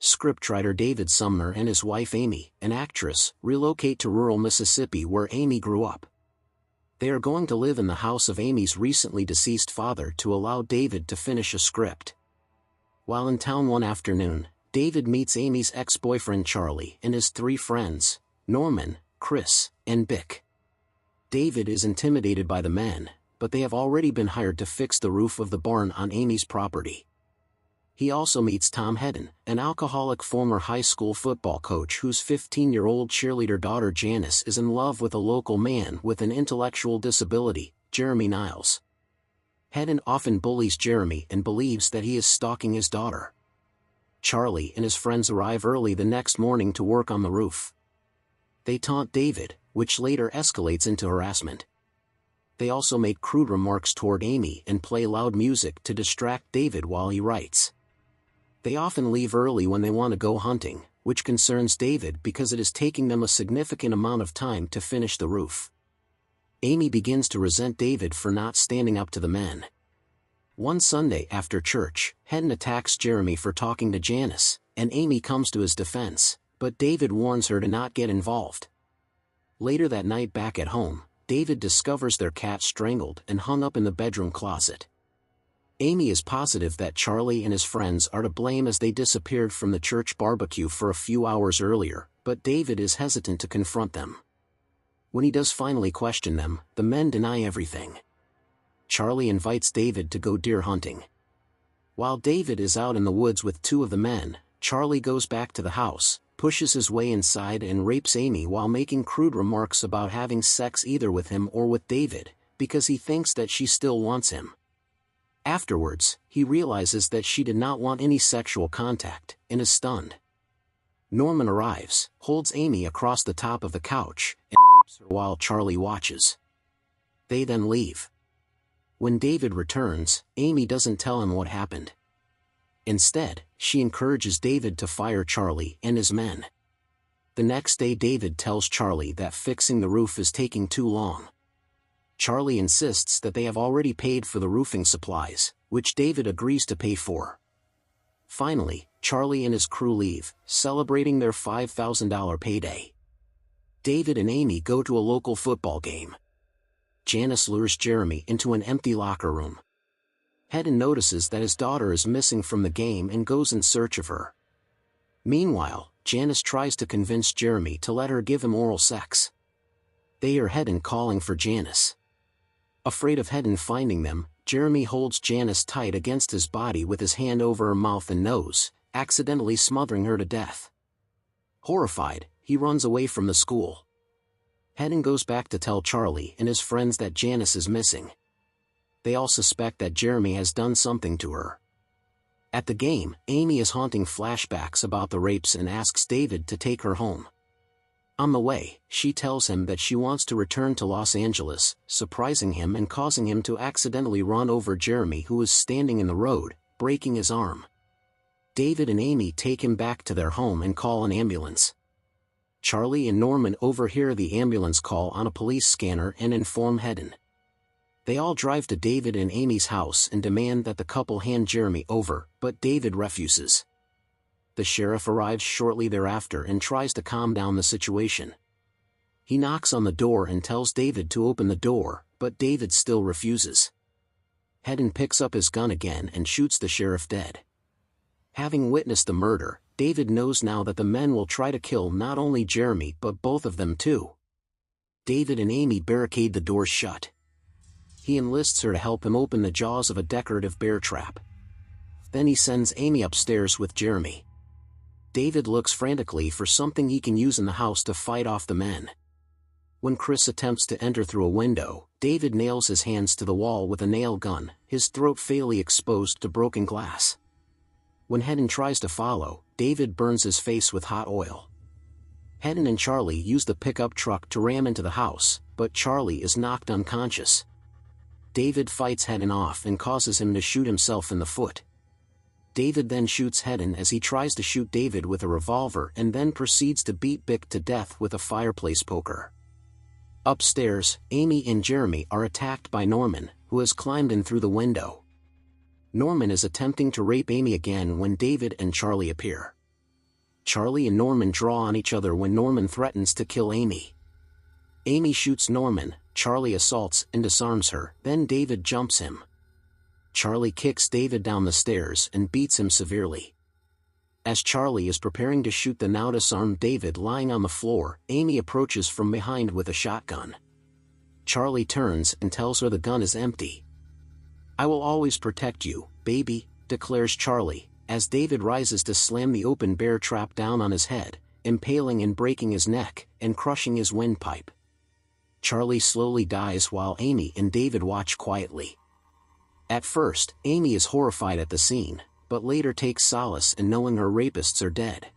scriptwriter David Sumner and his wife Amy, an actress, relocate to rural Mississippi where Amy grew up. They are going to live in the house of Amy's recently deceased father to allow David to finish a script. While in town one afternoon, David meets Amy's ex-boyfriend Charlie and his three friends, Norman, Chris, and Bick. David is intimidated by the men, but they have already been hired to fix the roof of the barn on Amy's property. He also meets Tom Hedden, an alcoholic former high school football coach whose 15-year-old cheerleader daughter Janice is in love with a local man with an intellectual disability, Jeremy Niles. Hedden often bullies Jeremy and believes that he is stalking his daughter. Charlie and his friends arrive early the next morning to work on the roof. They taunt David, which later escalates into harassment. They also make crude remarks toward Amy and play loud music to distract David while he writes. They often leave early when they want to go hunting, which concerns David because it is taking them a significant amount of time to finish the roof. Amy begins to resent David for not standing up to the men. One Sunday after church, Hedden attacks Jeremy for talking to Janice, and Amy comes to his defense, but David warns her to not get involved. Later that night back at home, David discovers their cat strangled and hung up in the bedroom closet. Amy is positive that Charlie and his friends are to blame as they disappeared from the church barbecue for a few hours earlier, but David is hesitant to confront them. When he does finally question them, the men deny everything. Charlie invites David to go deer hunting. While David is out in the woods with two of the men, Charlie goes back to the house, pushes his way inside and rapes Amy while making crude remarks about having sex either with him or with David, because he thinks that she still wants him. Afterwards, he realizes that she did not want any sexual contact, and is stunned. Norman arrives, holds Amy across the top of the couch, and rapes her while Charlie watches. They then leave. When David returns, Amy doesn't tell him what happened. Instead, she encourages David to fire Charlie and his men. The next day David tells Charlie that fixing the roof is taking too long. Charlie insists that they have already paid for the roofing supplies, which David agrees to pay for. Finally, Charlie and his crew leave, celebrating their $5,000 payday. David and Amy go to a local football game. Janice lures Jeremy into an empty locker room. Hedden notices that his daughter is missing from the game and goes in search of her. Meanwhile, Janice tries to convince Jeremy to let her give him oral sex. They hear Hedden calling for Janice. Afraid of Hedden finding them, Jeremy holds Janice tight against his body with his hand over her mouth and nose, accidentally smothering her to death. Horrified, he runs away from the school. Hedden goes back to tell Charlie and his friends that Janice is missing. They all suspect that Jeremy has done something to her. At the game, Amy is haunting flashbacks about the rapes and asks David to take her home. On the way, she tells him that she wants to return to Los Angeles, surprising him and causing him to accidentally run over Jeremy, who is standing in the road, breaking his arm. David and Amy take him back to their home and call an ambulance. Charlie and Norman overhear the ambulance call on a police scanner and inform Hedden. They all drive to David and Amy's house and demand that the couple hand Jeremy over, but David refuses. The sheriff arrives shortly thereafter and tries to calm down the situation. He knocks on the door and tells David to open the door, but David still refuses. Hedden picks up his gun again and shoots the sheriff dead. Having witnessed the murder, David knows now that the men will try to kill not only Jeremy but both of them too. David and Amy barricade the doors shut. He enlists her to help him open the jaws of a decorative bear trap. Then he sends Amy upstairs with Jeremy. David looks frantically for something he can use in the house to fight off the men. When Chris attempts to enter through a window, David nails his hands to the wall with a nail gun, his throat fatally exposed to broken glass. When Hedden tries to follow, David burns his face with hot oil. Hedden and Charlie use the pickup truck to ram into the house, but Charlie is knocked unconscious. David fights Hedden off and causes him to shoot himself in the foot. David then shoots Hedden as he tries to shoot David with a revolver and then proceeds to beat Bick to death with a fireplace poker. Upstairs, Amy and Jeremy are attacked by Norman, who has climbed in through the window. Norman is attempting to rape Amy again when David and Charlie appear. Charlie and Norman draw on each other when Norman threatens to kill Amy. Amy shoots Norman, Charlie assaults and disarms her, then David jumps him. Charlie kicks David down the stairs and beats him severely. As Charlie is preparing to shoot the now disarmed David lying on the floor, Amy approaches from behind with a shotgun. Charlie turns and tells her the gun is empty. "I will always protect you, baby," declares Charlie, as David rises to slam the open bear trap down on his head, impaling and breaking his neck, and crushing his windpipe. Charlie slowly dies while Amy and David watch quietly. At first, Amy is horrified at the scene, but later takes solace in knowing her rapists are dead.